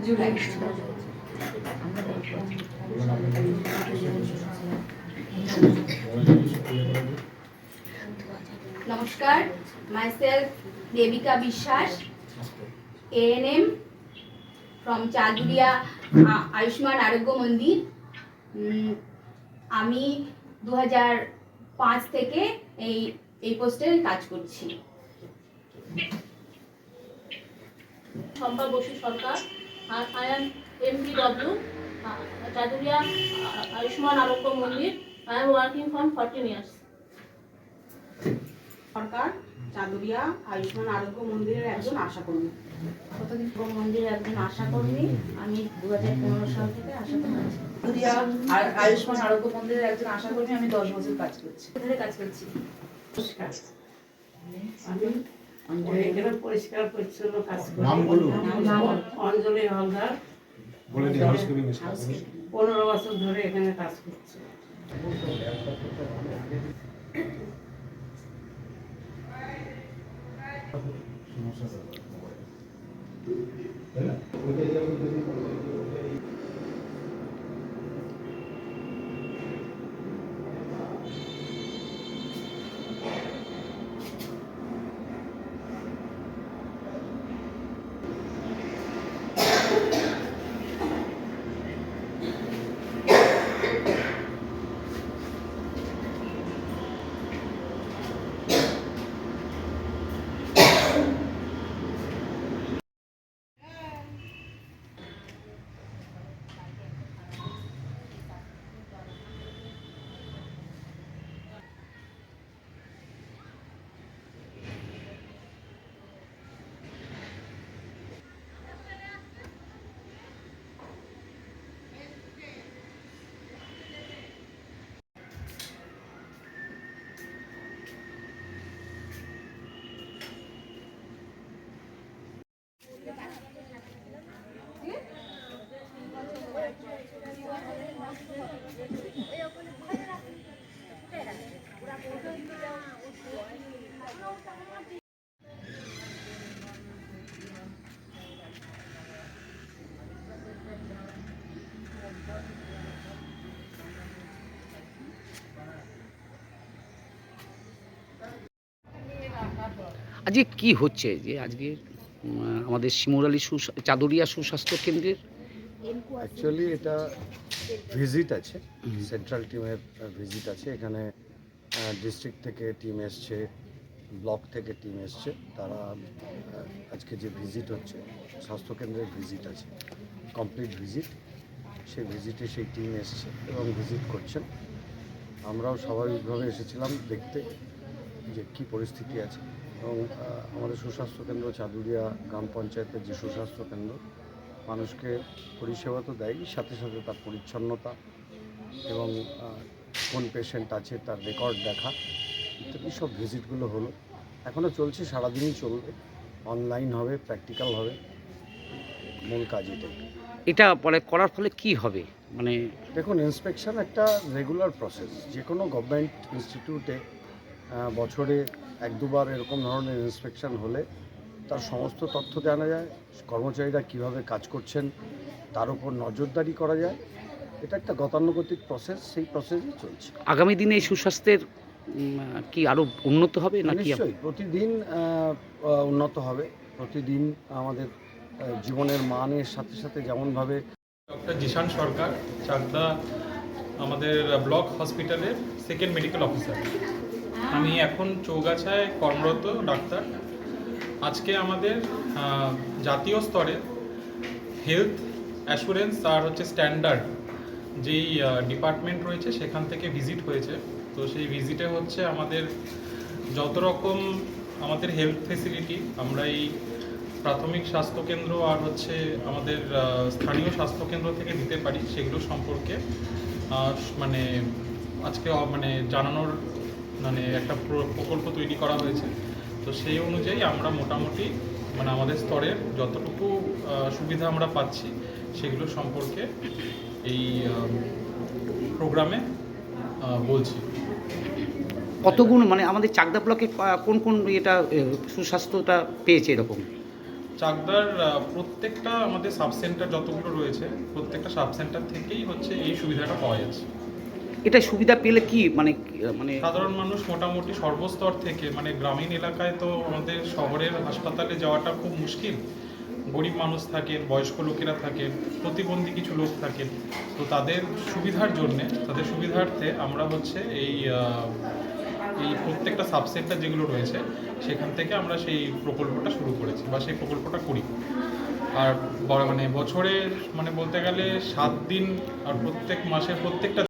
জুলাই। নমস্কার, myself দেবিকা বিশ্বাস, ANM from চাঁদুরিয়া Ayushman আরোগ্য মন্দির। আমি 2005 থেকে এই পোস্টে কাজ করছি। শম্পা বসু সরকার, I am MPW, চাঁদুরিয়া আয়ুষ্মান আরোগ্য মন্দির। I am working from 14 years. সরকার, চাঁদুরিয়া আয়ুষ্মান আরোগ্য মন্দিরের একজন আশাকর্মী। কতদিন মন্দিরের একজন আশাকর্মী। আমি 2015 সাল থেকে আশাকর্মী আছি। চাঁদুরিয়া আয়ুষ্মান আরোগ্য মন্দিরের একজন আশাকর্মী। আমি 10 বছর কাজ করছি। নমস্কার, আমি এখানে পরিষ্কার পরিচ্ছন্ন কাজ করি। অঞ্জলি হালদার, 15 বছর ধরে এখানে কাজ করছি। আজকে কি হচ্ছে যে আজকে আমাদের শিমুরালী চাঁদুরিয়া সুস্বাস্থ্য কেন্দ্রের? অ্যাকচুয়ালি এটা ভিজিট আছে, সেন্ট্রাল টিমের ভিজিট আছে। এখানে ডিস্ট্রিক্ট থেকে টিম এসছে, ব্লক থেকে টিম এসছে। তারা আজকে যে ভিজিট হচ্ছে স্বাস্থ্যকেন্দ্রের ভিজিট আছে, কমপ্লিট ভিজিট। সেই ভিজিটে সেই টিম এসছে এবং ভিজিট করছেন। আমরাও স্বাভাবিকভাবে এসেছিলাম দেখতে যে কী পরিস্থিতি আছে। এবং আমাদের সুস্বাস্থ্যকেন্দ্র চাঁদুরিয়া গ্রাম পঞ্চায়েতের যে সুস্বাস্থ্যকেন্দ্র মানুষকে পরিষেবা তো দেয়, সাথে সাথে তার পরিচ্ছন্নতা এবং কোন পেশেন্ট আছে তার রেকর্ড দেখা ইত্যাদি সব ভিজিটগুলো হলো। এখনও চলছে, সারাদিনই চলবে, অনলাইন হবে, প্র্যাকটিক্যাল হবে। মূল কাজ এটাই। এটা করার ফলে কি হবে? মানে দেখুন, ইন্সপেকশন একটা রেগুলার প্রসেস। যে কোনো গভর্নমেন্ট ইনস্টিটিউটে বছরে 1-2 বার এরকম ধরনের ইন্সপেকশন হলে তার সমস্ত তথ্য জানা যায়, কর্মচারীরা কিভাবে কাজ করছেন তার উপর নজরদারি করা যায়। এটা একটা গতানুগতিক প্রসেস, সেই প্রসেসই চলছে। আগামী দিনে এই সুস্বাস্থ্যের কি আরও উন্নত হবে না? নিশ্চয়ই প্রতিদিন উন্নত হবে। প্রতিদিন আমাদের জীবনের মানের সাথে সাথে যেমনভাবে ডক্টর জিশান সরকার, চাকদা আমাদের ব্লক হসপিটালের সেকেন্ড মেডিকেল অফিসার। আমি এখন চৌগাছায় কর্মরত ডাক্তার। আজকে আমাদের জাতীয় স্তরে হেলথ অ্যাসুরেন্স আর স্ট্যান্ডার্ড যেই ডিপার্টমেন্ট রয়েছে সেখান থেকে ভিজিট হয়েছে। তো সেই ভিজিটে আমাদের যত রকম আমাদের হেলথ ফেসিলিটি আমরা এই প্রাথমিক স্বাস্থ্যকেন্দ্র আর আমাদের স্থানীয় স্বাস্থ্যকেন্দ্র থেকে দিতে পারি সেগুলো সম্পর্কে আজকে জানানোর একটা প্রকল্প তৈরি করা হয়েছে। তো সেই অনুযায়ী আমরা মোটামুটি আমাদের স্তরের যতটুকু সুবিধা আমরা পাচ্ছি সেগুলো সম্পর্কে এই প্রোগ্রামে বলছি। কতগুণ আমাদের চাকদা ব্লকে কোন কোন এটা সুস্বাস্থ্যটা পেয়েছে এরকম? চাকদার প্রত্যেকটা আমাদের সাব সেন্টার যতগুলো রয়েছে প্রত্যেকটা সাব সেন্টার থেকেই হচ্ছে এই সুবিধাটা পাওয়া যাচ্ছে। এটা সুবিধা পেলে কি মানে সাধারণ মানুষ মোটামুটি সর্বস্তর থেকে, মানে গ্রামীণ এলাকায় তো আমাদের শহরের হাসপাতালে যাওয়াটা খুব মুশকিল, গরিব মানুষ থাকেন, বয়স্ক লোকেরা থাকেন, প্রতিবন্ধী কিছু লোক থাকেন, তো তাদের সুবিধার জন্যে, তাদের সুবিধার্থে আমরা হচ্ছে এই প্রত্যেকটা সাব সেন্টার যেগুলো রয়েছে সেখান থেকে আমরা সেই প্রকল্পটা শুরু করেছি বা সেই প্রকল্পটা করি। আর মানে বছরে মানে বলতে গেলে 7 দিন আর প্রত্যেক মাসের প্রত্যেকটা